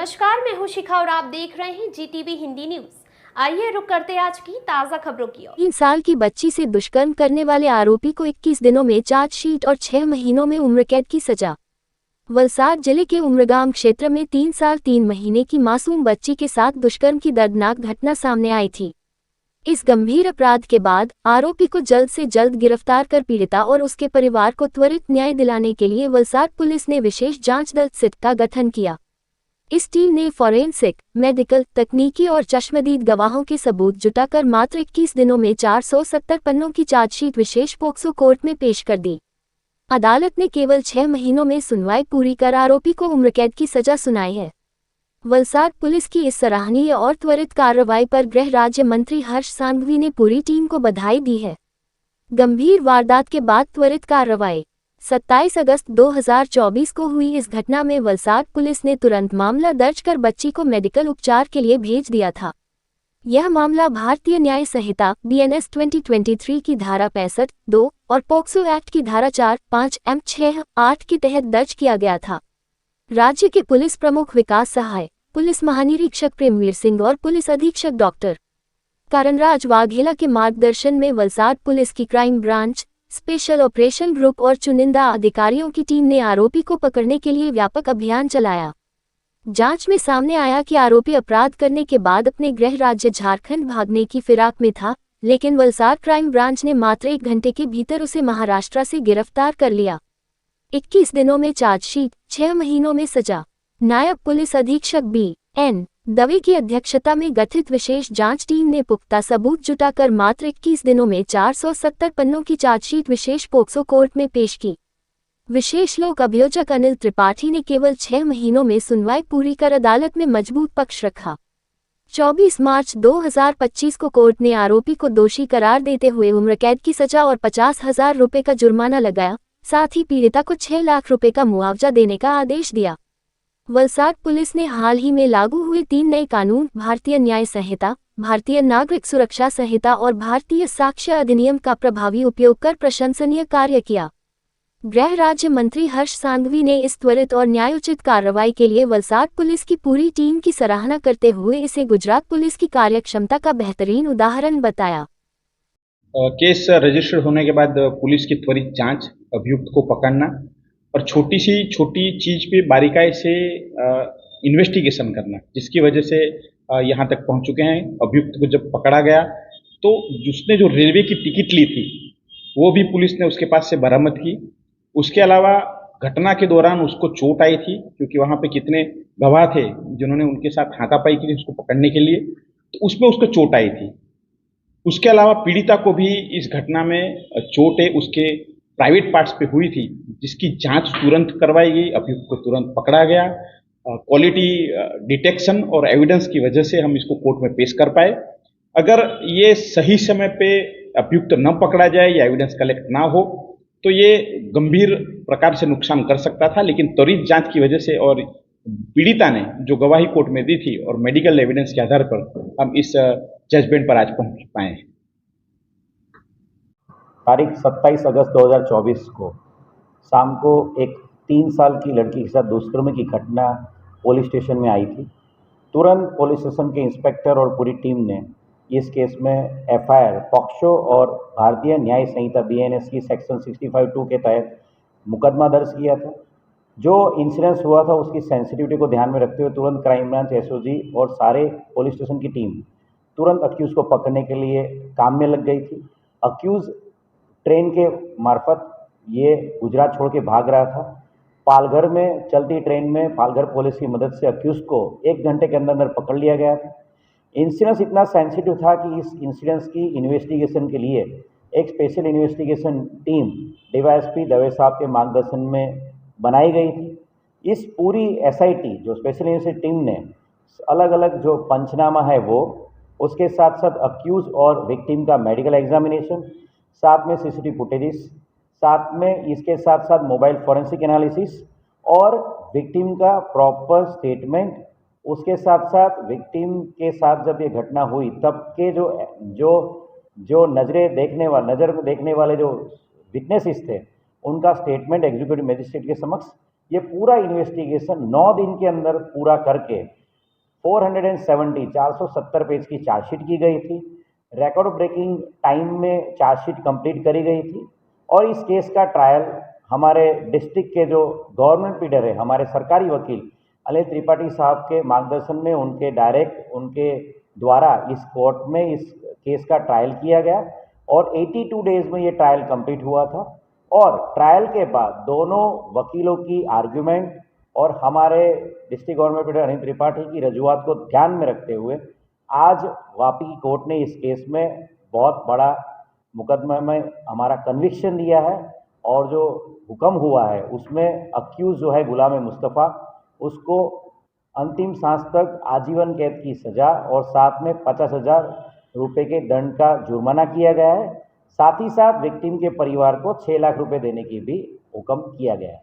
नमस्कार, मैं हूं शिखा और आप देख रहे हैं जीटीवी हिंदी न्यूज। आइए रुक करते हैं आज की ताजा खबरों की ओर। 3 साल की बच्ची से दुष्कर्म करने वाले आरोपी को 21 दिनों में चार्जशीट और 6 महीनों में उम्र कैद की सजा। वलसाड जिले के उमरगाम क्षेत्र में 3 साल 3 महीने की मासूम बच्ची के साथ दुष्कर्म की दर्दनाक घटना सामने आई थी। इस गंभीर अपराध के बाद आरोपी को जल्द से जल्द गिरफ्तार कर पीड़िता और उसके परिवार को त्वरित न्याय दिलाने के लिए वलसाड पुलिस ने विशेष जांच दल सिट का गठन किया। इस टीम ने फॉरेंसिक, मेडिकल, तकनीकी और चश्मदीद गवाहों के सबूत जुटाकर मात्र 21 दिनों में 470 पन्नों की चार्जशीट विशेष पोक्सो कोर्ट में पेश कर दी। अदालत ने केवल 6 महीनों में सुनवाई पूरी कर आरोपी को उम्रकैद की सजा सुनाई है। वलसाड पुलिस की इस सराहनीय और त्वरित कार्रवाई पर गृह राज्य मंत्री हर्ष सांघवी ने पूरी टीम को बधाई दी है। गंभीर वारदात के बाद त्वरित कार्रवाई। 27 अगस्त 2024 को हुई इस घटना में वलसाड पुलिस ने तुरंत मामला दर्ज कर बच्ची को मेडिकल उपचार के लिए भेज दिया था। यह मामला भारतीय न्याय संहिता BNS 2023 की धारा 65(2) और पोक्सो एक्ट की धारा 4(5)(m)(6)(8) के तहत दर्ज किया गया था। राज्य के पुलिस प्रमुख विकास सहाय, पुलिस महानिरीक्षक प्रेमवीर सिंह और पुलिस अधीक्षक डॉक्टर कारणराज वाघेला के मार्गदर्शन में वलसाड पुलिस की crime branch, special operation group और चुनिंदा अधिकारियों की टीम ने आरोपी को पकड़ने के लिए व्यापक अभियान चलाया। जांच में सामने आया कि आरोपी अपराध करने के बाद अपने गृह राज्य झारखंड भागने की फिराक में था, लेकिन वलसाड क्राइम ब्रांच ने मात्र 1 घंटे के भीतर उसे महाराष्ट्र से गिरफ्तार कर लिया। 21 दिनों में चार्जशीट, 6 महीनों में सजा। नायब पुलिस अधीक्षक B.N. दवे की अध्यक्षता में गठित विशेष जांच टीम ने पुख्ता सबूत जुटाकर मात्र 21 दिनों में 470 पन्नों की चार्जशीट विशेष पोक्सो कोर्ट में पेश की। विशेष लोक अभियोजक अनिल त्रिपाठी ने केवल 6 महीनों में सुनवाई पूरी कर अदालत में मजबूत पक्ष रखा। 24 मार्च 2025 को कोर्ट ने आरोपी को दोषी करार देते हुए उम्रकैद की सजा और 50,000 रुपये का जुर्माना लगाया, साथ ही पीड़िता को 6 लाख रुपये का मुआवजा देने का आदेश दिया। वलसाड पुलिस ने हाल ही में लागू हुए 3 नए कानून भारतीय न्याय संहिता, भारतीय नागरिक सुरक्षा संहिता और भारतीय साक्ष्य अधिनियम का प्रभावी उपयोग कर प्रशंसनीय कार्य किया। गृह राज्य मंत्री हर्ष सांघवी ने इस त्वरित और न्यायोचित कार्रवाई के लिए वलसाड पुलिस की पूरी टीम की सराहना करते हुए इसे गुजरात पुलिस की कार्यक्षमता का बेहतरीन उदाहरण बताया। केस रजिस्टर्ड होने के बाद पुलिस की त्वरित जांच, अभियुक्त को पकड़ना और छोटी चीज पे बारीकाई से इन्वेस्टिगेशन करना, जिसकी वजह से यहाँ तक पहुँच चुके हैं। अभियुक्त को जब पकड़ा गया तो जिसने जो रेलवे की टिकट ली थी वो भी पुलिस ने उसके पास से बरामद की। उसके अलावा घटना के दौरान उसको चोट आई थी, क्योंकि वहाँ पे कितने गवाह थे जिन्होंने उनके साथ हाथापाई की थी उसको पकड़ने के लिए, तो उसमें उसको चोट आई थी। उसके अलावा पीड़िता को भी इस घटना में चोटें उसके प्राइवेट पार्ट्स पे हुई थी, जिसकी जांच तुरंत करवाई गई, अभियुक्त को तुरंत पकड़ा गया। क्वालिटी डिटेक्शन और एविडेंस की वजह से हम इसको कोर्ट में पेश कर पाए। अगर ये सही समय पे अभियुक्त न पकड़ा जाए या एविडेंस कलेक्ट ना हो तो ये गंभीर प्रकार से नुकसान कर सकता था, लेकिन त्वरित जांच की वजह से और पीड़िता ने जो गवाही कोर्ट में दी थी और मेडिकल एविडेंस के आधार पर हम इस जजमेंट पर आज पहुंच पाए हैं। तारीख 27 अगस्त 2024 को शाम को एक 3 साल की लड़की के साथ दुष्कर्म की घटना पुलिस स्टेशन में आई थी। तुरंत पुलिस स्टेशन के इंस्पेक्टर और पूरी टीम ने इस केस में FIR पॉक्सो और भारतीय न्याय संहिता BNS की सेक्शन 65(2) के तहत मुकदमा दर्ज किया था। जो इंसिडेंस हुआ था उसकी सेंसिटिविटी को ध्यान में रखते हुए तुरंत क्राइम ब्रांच, SOG और सारे पुलिस स्टेशन की टीम तुरंत अक्यूज़ को पकड़ने के लिए काम में लग गई थी। अक्यूज़ ट्रेन के मार्फत ये गुजरात छोड़ के भाग रहा था। पालघर में चलती ट्रेन में पालघर पुलिस की मदद से अक्यूज़ को 1 घंटे के अंदर पकड़ लिया गया था। इंसिडेंस इतना सेंसिटिव था कि इस इंसिडेंस की इन्वेस्टिगेशन के लिए एक special investigation team DYSP Dave साहब के मार्गदर्शन में बनाई गई थी। इस पूरी SIT जो स्पेशल इन्वेस्टिगेशन टीम ने अलग अलग जो पंचनामा है वो, उसके साथ साथ अक्यूज़ और विक्टिम का मेडिकल एग्जामिनेशन, साथ में CCTV फुटेजेस, साथ में इसके साथ साथ मोबाइल फॉरेंसिक एनालिसिस और विक्टिम का प्रॉपर स्टेटमेंट, उसके साथ साथ विक्टिम के साथ जब ये घटना हुई तब के जो नज़र देखने वाले जो विटनेसेस थे उनका स्टेटमेंट एग्जीक्यूटिव मजिस्ट्रेट के समक्ष ये पूरा इन्वेस्टिगेशन 9 दिन के अंदर पूरा करके 470 पेज की चार्जशीट की गई थी। रिकॉर्ड ब्रेकिंग टाइम में चार्जशीट कंप्लीट करी गई थी और इस केस का ट्रायल हमारे डिस्ट्रिक्ट के जो गवर्नमेंट पीडर है, हमारे सरकारी वकील अनिल त्रिपाठी साहब के मार्गदर्शन में उनके द्वारा इस कोर्ट में इस केस का ट्रायल किया गया और 82 डेज में ये ट्रायल कंप्लीट हुआ था। और ट्रायल के बाद दोनों वकीलों की आर्ग्यूमेंट और हमारे डिस्ट्रिक्ट गवर्नमेंट पीडर अनिल त्रिपाठी की रजूआत को ध्यान में रखते हुए आज वापी की कोर्ट ने इस केस में बहुत बड़ा मुकदमा में हमारा कन्विक्शन दिया है और जो हुक्म हुआ है उसमें अक्यूज जो है गुलाम मुस्तफ़ा, उसको अंतिम सांस तक आजीवन कैद की सज़ा और साथ में 50,000 रुपये के दंड का जुर्माना किया गया है। साथ ही साथ विक्टिम के परिवार को 6 लाख रुपए देने की भी हुक्म किया गया है।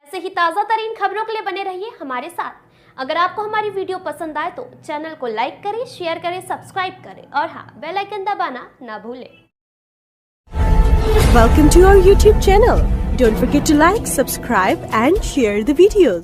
ऐसे ही ताज़ा तरीन खबरों के लिए बने रहिए हमारे साथ। अगर आपको हमारी वीडियो पसंद आए तो चैनल को लाइक करें, शेयर करें, सब्सक्राइब करें और हाँ, बेल आइकन दबाना ना भूलें। Welcome to our YouTube channel. Don't forget to like, subscribe and share the videos.